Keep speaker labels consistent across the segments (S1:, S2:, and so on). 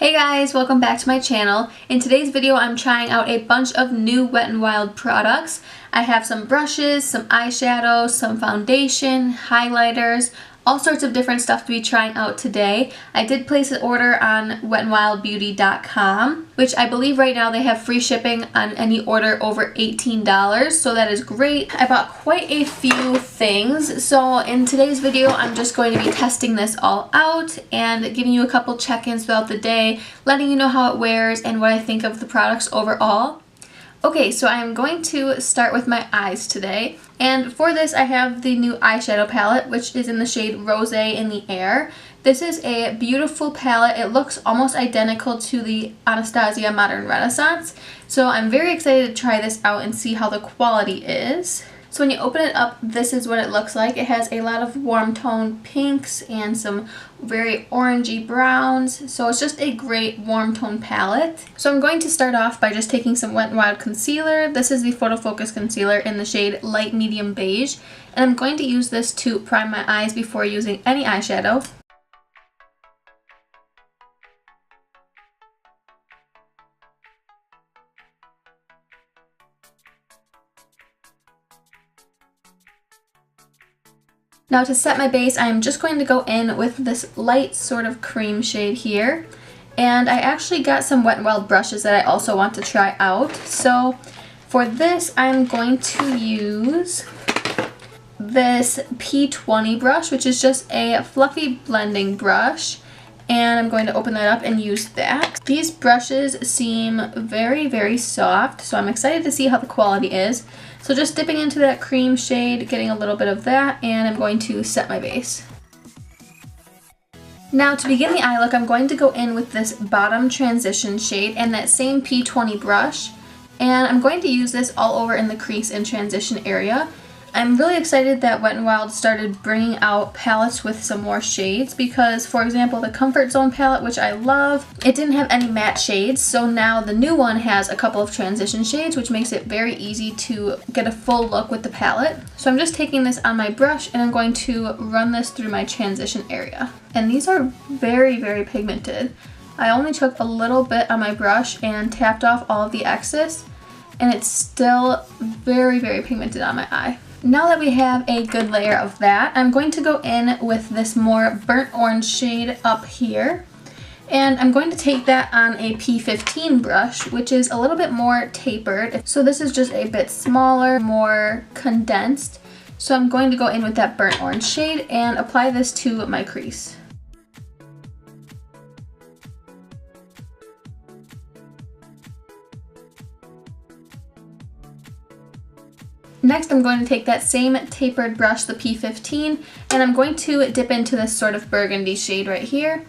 S1: Hey guys, welcome back to my channel. In today's video, I'm trying out a bunch of new Wet n Wild products. I have some brushes, some eyeshadows, some foundation, highlighters, all sorts of different stuff to be trying out today. I did place an order on wetnwildbeauty.com, which I believe right now they have free shipping on any order over $18, so that is great. I bought quite a few things, so in today's video I'm just going to be testing this all out and giving you a couple check-ins throughout the day, letting you know how it wears and what I think of the products overall. Okay, so I'm going to start with my eyes today, and for this I have the new eyeshadow palette, which is in the shade Rosé in the Air. This is a beautiful palette. It looks almost identical to the Anastasia Modern Renaissance, so I'm very excited to try this out and see how the quality is. So when you open it up, this is what it looks like. It has a lot of warm tone pinks and some very orangey browns. So it's just a great warm tone palette. So I'm going to start off by just taking some Wet n Wild concealer. This is the PhotoFocus concealer in the shade Light Medium Beige. And I'm going to use this to prime my eyes before using any eyeshadow. Now to set my base, I'm just going to go in with this light sort of cream shade here. And I actually got some Wet n Wild brushes that I also want to try out. So for this, I'm going to use this P20 brush, which is just a fluffy blending brush. And I'm going to open that up and use that. These brushes seem very, very soft, so I'm excited to see how the quality is. So just dipping into that cream shade, getting a little bit of that, and I'm going to set my base. Now to begin the eye look, I'm going to go in with this bottom transition shade and that same P20 brush. And I'm going to use this all over in the crease and transition area. I'm really excited that Wet n Wild started bringing out palettes with some more shades because, for example, the Comfort Zone palette, which I love, it didn't have any matte shades, so now the new one has a couple of transition shades, which makes it very easy to get a full look with the palette. So I'm just taking this on my brush and I'm going to run this through my transition area. And these are very, very pigmented. I only took a little bit on my brush and tapped off all of the excess, and it's still very, very pigmented on my eye. Now that we have a good layer of that, I'm going to go in with this more burnt orange shade up here. And I'm going to take that on a P15 brush, which is a little bit more tapered. So this is just a bit smaller, more condensed. So I'm going to go in with that burnt orange shade and apply this to my crease. Next, I'm going to take that same tapered brush, the P15, and I'm going to dip into this sort of burgundy shade right here.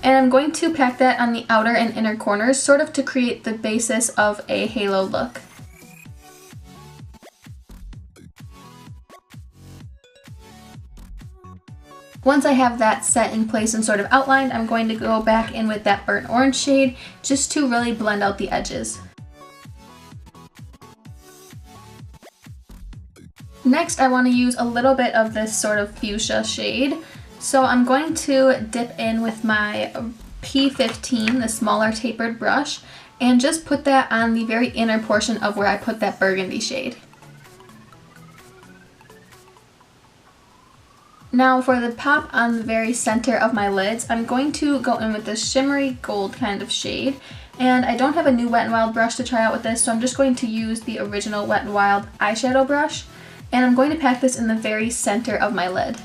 S1: And I'm going to pack that on the outer and inner corners, sort of to create the basis of a halo look. Once I have that set in place and sort of outlined, I'm going to go back in with that burnt orange shade just to really blend out the edges. Next, I want to use a little bit of this sort of fuchsia shade. So I'm going to dip in with my P15, the smaller tapered brush, and just put that on the very inner portion of where I put that burgundy shade. Now for the pop on the very center of my lids, I'm going to go in with this shimmery gold kind of shade. And I don't have a new Wet n Wild brush to try out with this, so I'm just going to use the original Wet n Wild eyeshadow brush. And I'm going to pack this in the very center of my lid.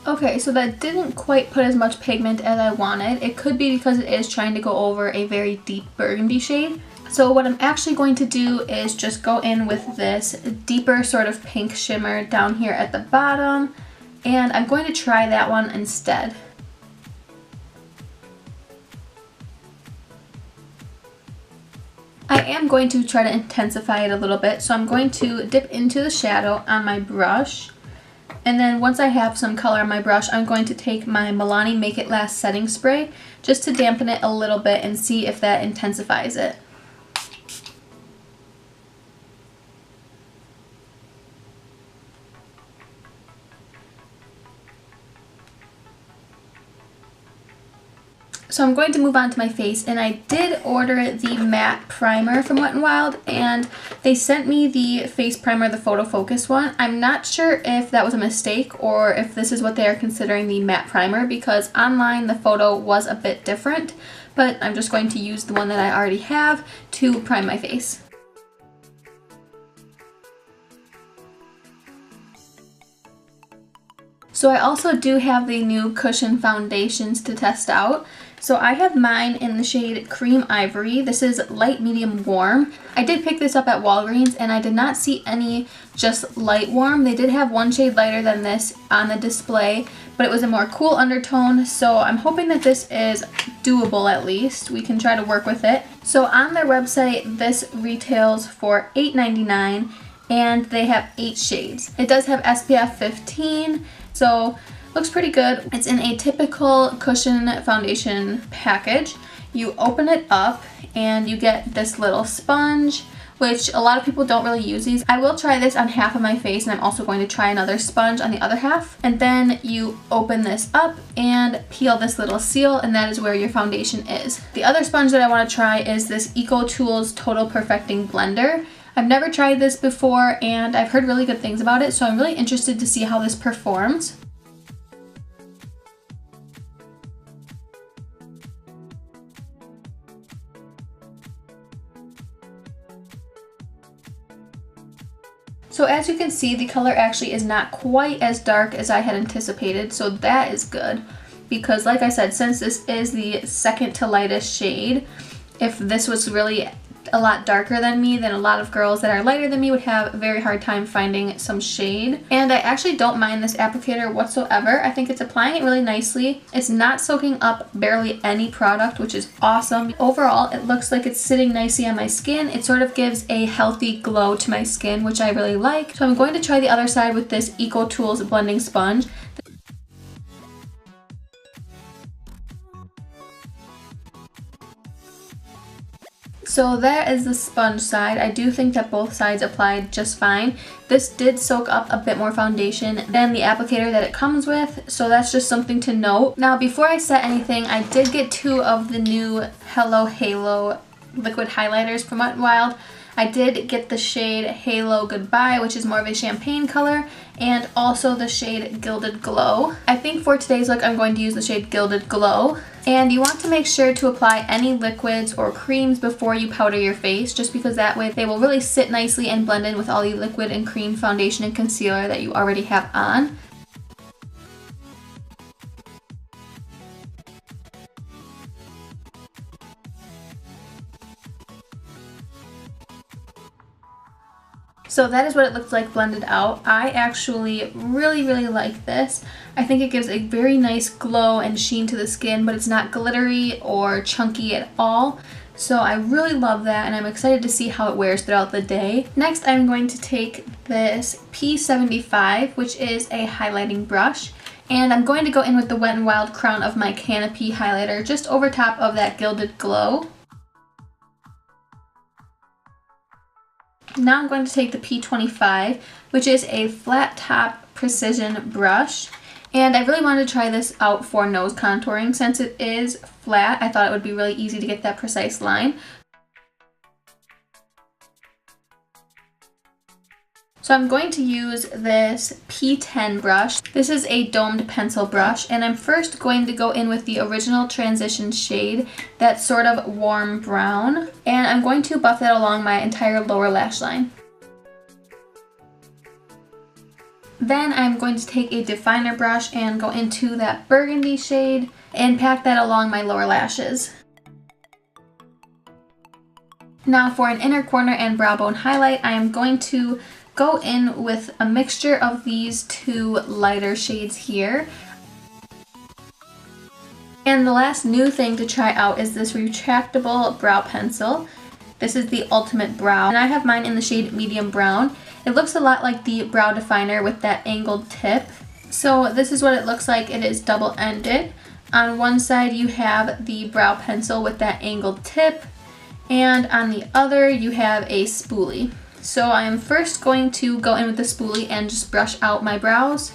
S1: Okay, so that didn't quite put as much pigment as I wanted. It could be because it is trying to go over a very deep burgundy shade. So what I'm actually going to do is just go in with this deeper sort of pink shimmer down here at the bottom. And I'm going to try that one instead. I am going to try to intensify it a little bit, so I'm going to dip into the shadow on my brush, and then once I have some color on my brush, I'm going to take my Milani Make It Last setting spray just to dampen it a little bit and see if that intensifies it. So I'm going to move on to my face, and I did order the matte primer from Wet n Wild, and they sent me the face primer, the PhotoFocus one. I'm not sure if that was a mistake or if this is what they are considering the matte primer, because online the photo was a bit different, but I'm just going to use the one that I already have to prime my face. So I also do have the new cushion foundations to test out. So I have mine in the shade Cream Ivory. This is light, medium, warm. I did pick this up at Walgreens and I did not see any just light warm. They did have one shade lighter than this on the display, but it was a more cool undertone. So I'm hoping that this is doable at least. We can try to work with it. So on their website, this retails for $8.99 and they have 8 shades. It does have SPF 15, so looks pretty good. It's in a typical cushion foundation package. You open it up and you get this little sponge, which a lot of people don't really use these. I will try this on half of my face, and I'm also going to try another sponge on the other half. And then you open this up and peel this little seal, and that is where your foundation is. The other sponge that I want to try is this EcoTools Total Perfecting Blender. I've never tried this before and I've heard really good things about it, so I'm really interested to see how this performs. So as you can see, the color actually is not quite as dark as I had anticipated, so that is good. Because like I said, since this is the second to lightest shade, if this was really a lot darker than me, then a lot of girls that are lighter than me would have a very hard time finding some shade. And I actually don't mind this applicator whatsoever. I think it's applying it really nicely. It's not soaking up barely any product, which is awesome. Overall, it looks like it's sitting nicely on my skin. It sort of gives a healthy glow to my skin, which I really like. So I'm going to try the other side with this EcoTools blending sponge. So that is the sponge side. I do think that both sides applied just fine. This did soak up a bit more foundation than the applicator that it comes with, so that's just something to note. Now before I set anything, I did get 2 of the new Hello Halo liquid highlighters from Wet n Wild. I did get the shade Halo Goodbye, which is more of a champagne color, and also the shade Gilded Glow. I think for today's look I'm going to use the shade Gilded Glow. And you want to make sure to apply any liquids or creams before you powder your face, just because that way they will really sit nicely and blend in with all the liquid and cream foundation and concealer that you already have on. So that is what it looks like blended out. I actually really like this. I think it gives a very nice glow and sheen to the skin, but it's not glittery or chunky at all. So I really love that, and I'm excited to see how it wears throughout the day. Next, I'm going to take this P75, which is a highlighting brush, and I'm going to go in with the Wet n Wild Crown of my Canopy highlighter just over top of that Gilded Glow. Now I'm going to take the P25, which is a flat top precision brush. And I really wanted to try this out for nose contouring. Since it is flat, I thought it would be really easy to get that precise line. So I'm going to use this P10 brush. This is a domed pencil brush, and I'm first going to go in with the original transition shade, that sort of warm brown, and I'm going to buff that along my entire lower lash line. Then I'm going to take a definer brush and go into that burgundy shade and pack that along my lower lashes. Now for an inner corner and brow bone highlight, I am going to go in with a mixture of these 2 lighter shades here. And the last new thing to try out is this retractable brow pencil. This is the Ultimate Brow, and I have mine in the shade Medium Brown. It looks a lot like the brow definer with that angled tip. So this is what it looks like. It is double-ended. On one side you have the brow pencil with that angled tip, and on the other you have a spoolie. So I am first going to go in with the spoolie and just brush out my brows.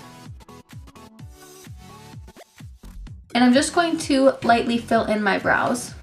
S1: and I'm just going to lightly fill in my brows.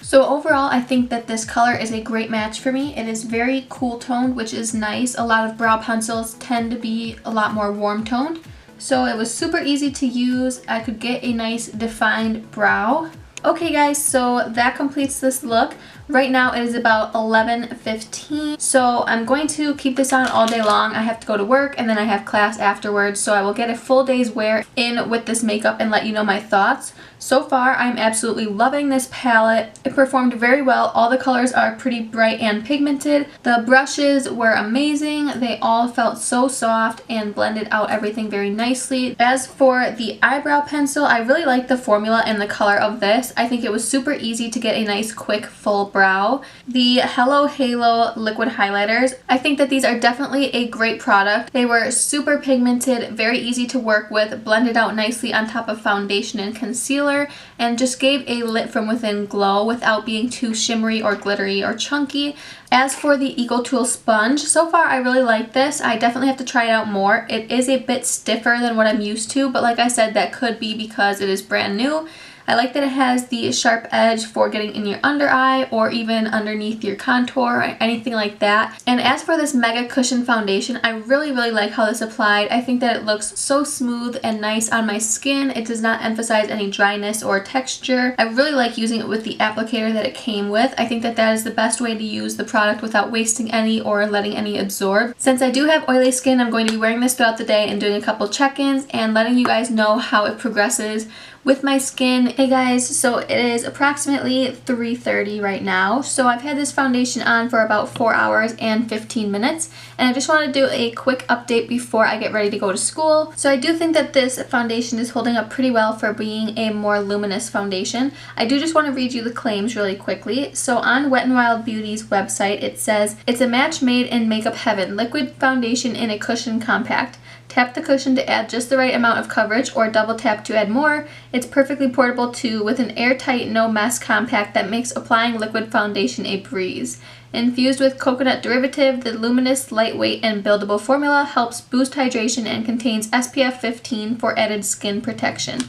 S1: So overall, I think that this color is a great match for me. It is very cool toned, which is nice. A lot of brow pencils tend to be a lot more warm toned. So it was super easy to use. I could get a nice defined brow. Okay guys, so that completes this look. Right now it is about 11:15, so I'm going to keep this on all day long. I have to go to work and then I have class afterwards, so I will get a full day's wear in with this makeup and let you know my thoughts. So far, I'm absolutely loving this palette. It performed very well. All the colors are pretty bright and pigmented. The brushes were amazing. They all felt so soft and blended out everything very nicely. As for the eyebrow pencil, I really like the formula and the color of this. I think it was super easy to get a nice, quick, full brow. The Hello Halo liquid highlighters, I think that these are definitely a great product. They were super pigmented, very easy to work with, blended out nicely on top of foundation and concealer, and just gave a lit from within glow without being too shimmery or glittery or chunky. As for the EcoTool sponge, so far I really like this. I definitely have to try it out more. It is a bit stiffer than what I'm used to, but like I said, that could be because it is brand new. I like that it has the sharp edge for getting in your under eye or even underneath your contour or anything like that. And as for this Mega Cushion foundation, I really like how this applied. I think that it looks so smooth and nice on my skin. It does not emphasize any dryness or texture. I really like using it with the applicator that it came with. I think that that is the best way to use the product without wasting any or letting any absorb. Since I do have oily skin, I'm going to be wearing this throughout the day and doing a couple check-ins and letting you guys know how it progresses with my skin. Hey guys, so it is approximately 3:30 right now. So I've had this foundation on for about 4 hours and 15 minutes. And I just want to do a quick update before I get ready to go to school. So I do think that this foundation is holding up pretty well for being a more luminous foundation. I do just want to read you the claims really quickly. So on Wet n Wild Beauty's website, it says, "It's a match made in makeup heaven. Liquid foundation in a cushion compact. Tap the cushion to add just the right amount of coverage or double tap to add more. It's perfectly portable too, with an airtight, no mess compact that makes applying liquid foundation a breeze. Infused with coconut derivative, the luminous, lightweight, and buildable formula helps boost hydration and contains SPF 15 for added skin protection."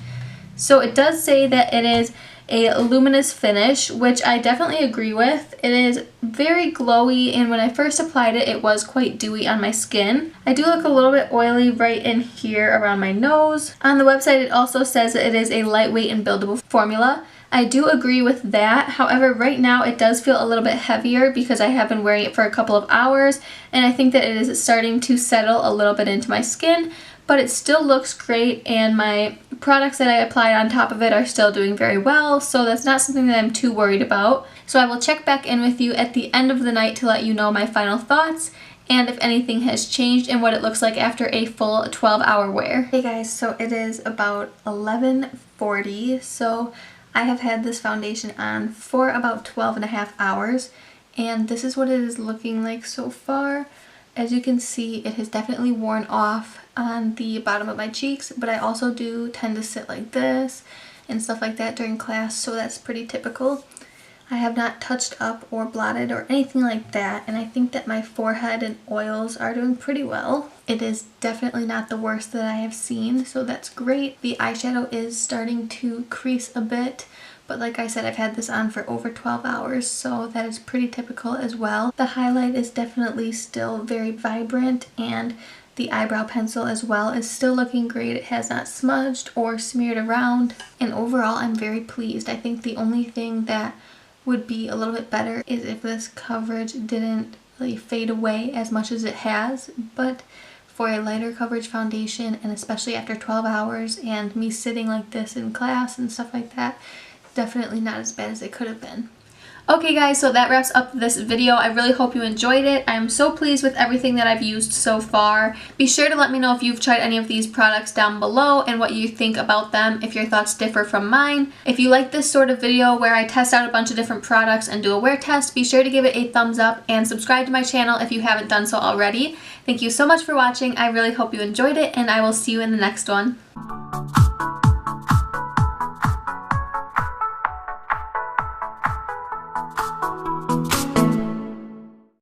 S1: So it does say that it is a luminous finish, which I definitely agree with. It is very glowy, and when I first applied it, it was quite dewy on my skin. I do look a little bit oily right in here around my nose. On the website, it also says that it is a lightweight and buildable formula. I do agree with that. However, right now it does feel a little bit heavier because I have been wearing it for a couple of hours, and I think that it is starting to settle a little bit into my skin, but it still looks great, and my products that I applied on top of it are still doing very well, so that's not something that I'm too worried about. So I will check back in with you at the end of the night to let you know my final thoughts and if anything has changed and what it looks like after a full 12-hour wear. Hey guys, so it is about 11:40, so I have had this foundation on for about 12.5 hours, and this is what it is looking like so far. As you can see, it has definitely worn off on the bottom of my cheeks, but I also do tend to sit like this and stuff like that during class, so that's pretty typical. I have not touched up or blotted or anything like that, and I think that my forehead and oils are doing pretty well. It is definitely not the worst that I have seen, so that's great. The eyeshadow is starting to crease a bit, but like I said, I've had this on for over 12 hours, so that is pretty typical as well. The highlight is definitely still very vibrant, and the eyebrow pencil as well is still looking great. It has not smudged or smeared around, and overall I'm very pleased. I think the only thing that would be a little bit better is if this coverage didn't really fade away as much as it has, but for a lighter coverage foundation, and especially after 12 hours and me sitting like this in class and stuff like that, definitely not as bad as it could have been. Okay guys, so that wraps up this video. I really hope you enjoyed it. I'm so pleased with everything that I've used so far. Be sure to let me know if you've tried any of these products down below and what you think about them, if your thoughts differ from mine. If you like this sort of video where I test out a bunch of different products and do a wear test, be sure to give it a thumbs up and subscribe to my channel if you haven't done so already. Thank you so much for watching. I really hope you enjoyed it, and I will see you in the next one.